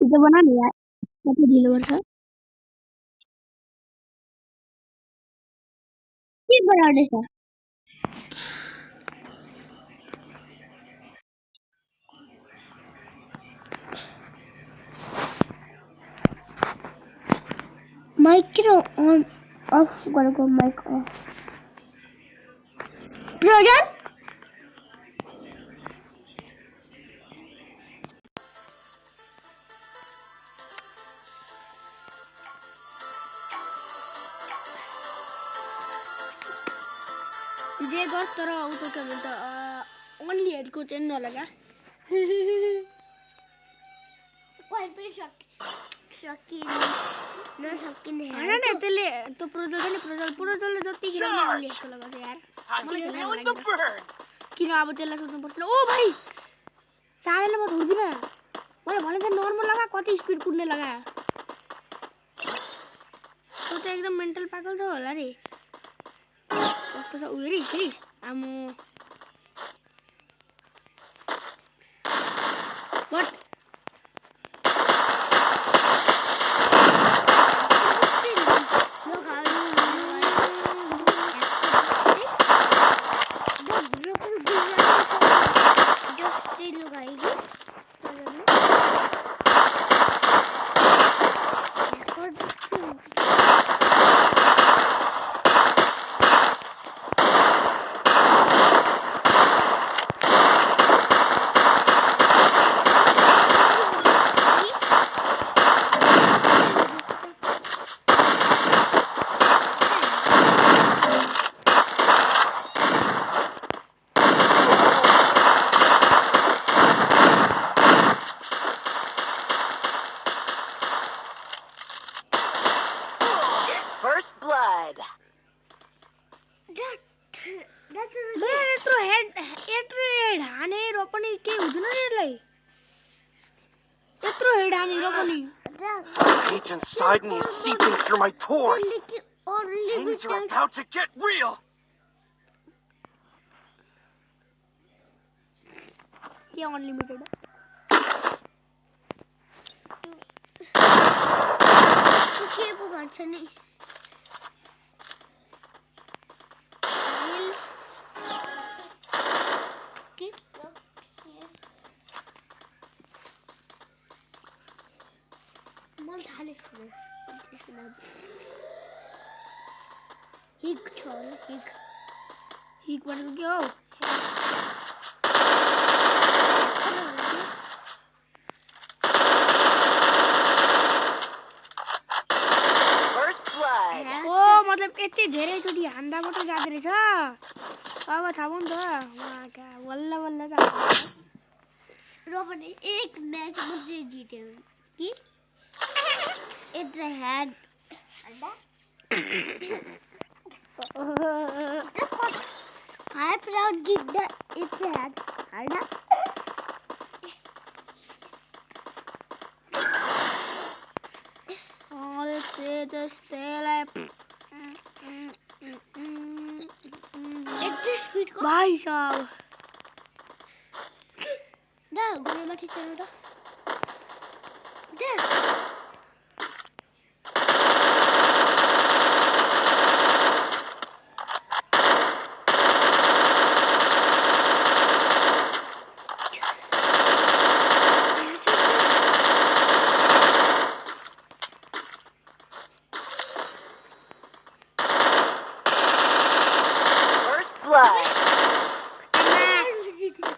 छिटो बना नि यार कति ढिलो गर्छ के बनाउँदैछ माइक किन अन अफ गरेको माइक अफ प्रजन जे गर तर उतो के भन्छ ओन्ली हेडको चाहिँ नलगा कोही पनि सकिने हैन नि त्यसले त्यो प्रोजलले जति गिराउने ओन्ली हेडको लगाउँछ यार किन अब त्यसलाई सोध्नु पर्छ ओ भाइ सारेले म छोड्दिन मैले भने चाहिँ नर्मल लगा कति स्पिड कुद्ने लगा त्यो त एकदम मेन्टल पागल छ होला रे कस्तो छ उयो रे फेरि आमो बट First blood. यत्रो हेड हानेर पनि केही हुँदैन नि यसलाई यत्रो हेड हानेर पनि Hate inside me is seeping through my pores. Things are about to get real. के अनलिमिटेड के को भन्छ नि हिक छ हिक भनेको के हो ओ मतलब यति धेरै चोटी हान्दाबाट जाँदै रहेछ अब थाहा भयो नि त उहाँका बल्ल बल्ल जान्छ र पनि एक म्याच मात्रै जित्यो कि इट्स ह्याड हन्डा 5 राउन्ड जित्दा इट्स ह्याड हन्डा all तेजस्तेलाई एक स्पिड को भाइ साहब दा गोलमाथि चढ्नु त दा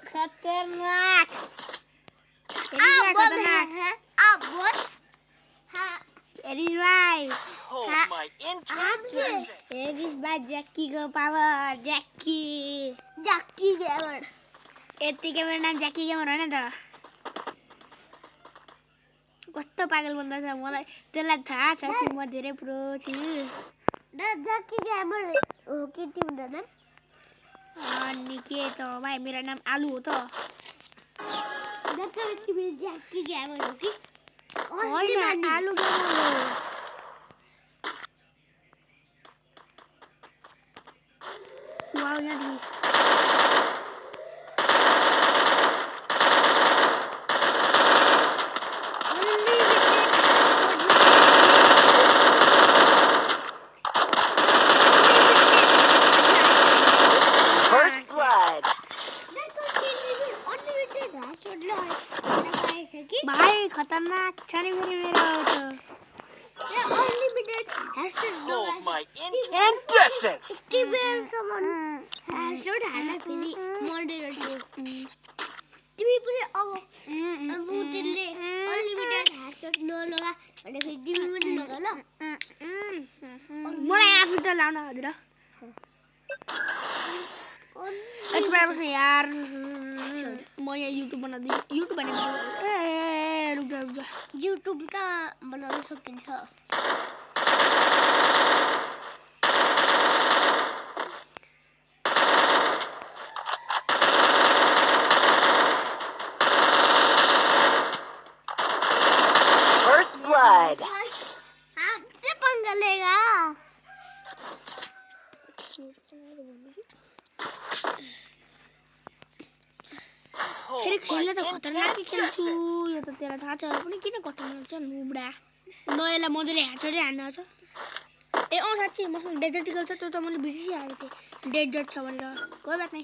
खतरनाक It is by Jackie go power Jackie gamer यतिकै मेरो नाम ज्याकी गेमर हैन त कस्तो पागल बन्दा छ मलाई त्यसलाई थाहा छ कि म धेरै प्रो छु ज्याकी गेमर हो के तिमी दादा अनि के त भाइ मेरो नाम आलु हो त डक्टर तिमी ज्याकी गेमर हो कि होइन आलु गेमर हो वाउ यहाँ भाई खतरनाक छ नि फेरि मेरो त Hold my incandescence! तिमी पनि अब बुझ्ने अनलिमिटेड ह्याशटैग नलगा भने फेरि तिमी पनि लगा ल मलाई आफै त लाउन हजुर यति यार म यहाँ युट्युब बनाउँदै युट्युब भनेको ए रुक जा युट्युब कहाँ बनाउन सकिन्छ First blood! हमसे पंगा लेगा फेरि खेल्न त खतरनाकै खेल्छु यो त तेरा थाहा छ पनि किन खतरनाक छ नुब्डा नयाँलाई मजाले ह्याचरै हान्न छ ए अँ साँच्चै मसँग डेजर्टिकल छ त्यो त मैले बिर्सिहालेको थिएँ डेजर्ट छ भनेर कोही बात नै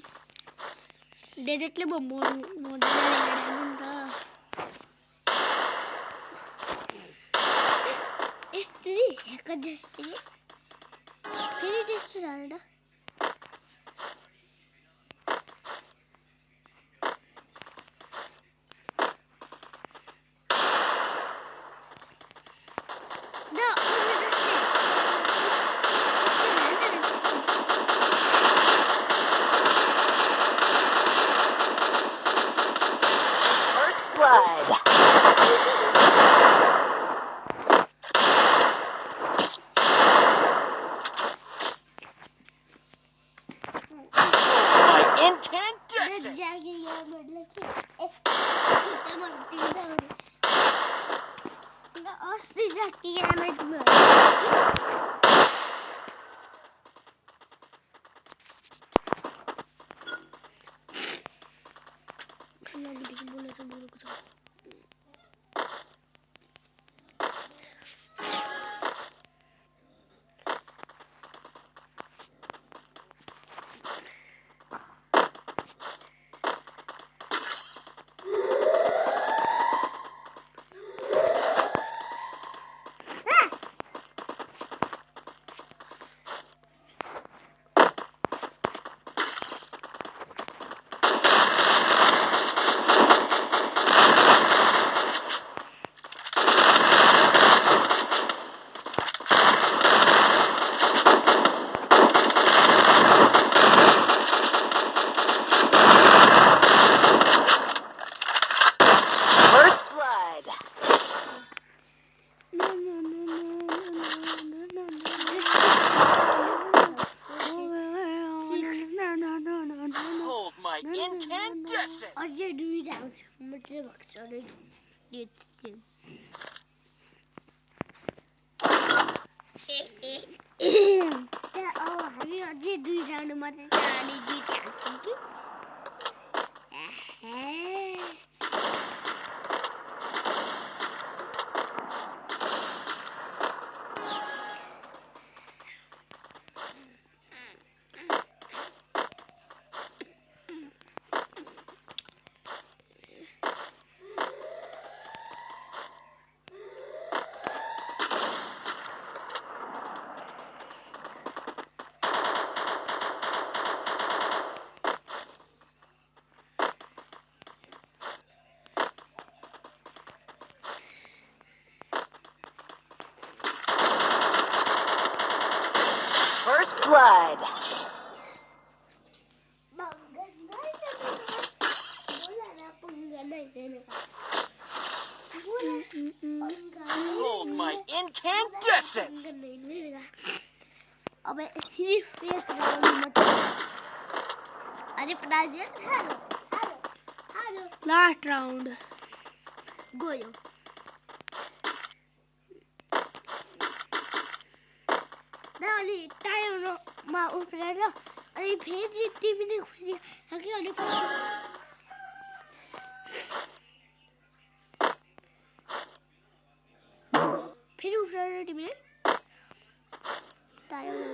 डेजर्टले मजाले हान्छ नि त यसरी ह्याकर जस्तै फेरि त्यस्तो हाल्न त Blood! My incandescence! अझै 2 राउन्ड मात्रै भएको छ रे अब हामी अझै 2 राउन्ड मात्रै छ अनि जितिहाल्छौँ कि First blood! Hold my incandescence! अब सिर्फ एक राउन्ड मात्रै अरे प्राइज हेलो लास्ट राउन्ड गयो अनि टाइममा उफ्रेर अनि फेरि टिभीले खुसी कि अनि फेरि उफ्रेर टिभीले टायरमा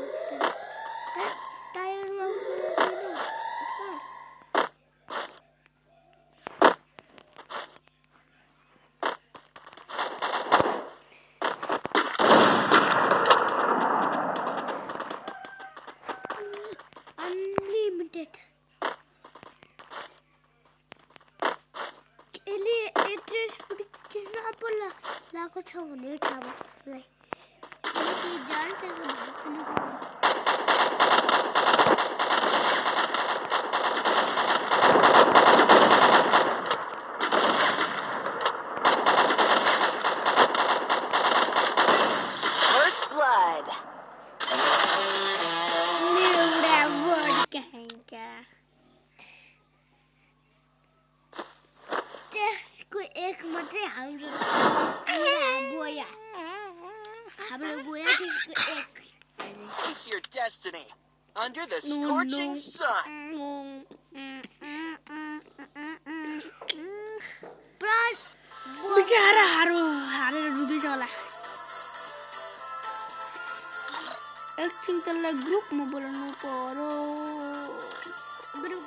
पो लाको छ भने थाहा भयो मलाई किनकि जान्सँग भाग्नु First blood. एउटा वर्ड कहाँका त्यसको एक मात्रै हाम्रो बोया हाम्रो बोया त्यसको एक Face your destiny. Under the scorching sun. बिचारा हारेर रुँदैछ होला एकछिन त्यसलाई ग्रुपमा बोलाउनु पर्यो ग्रुप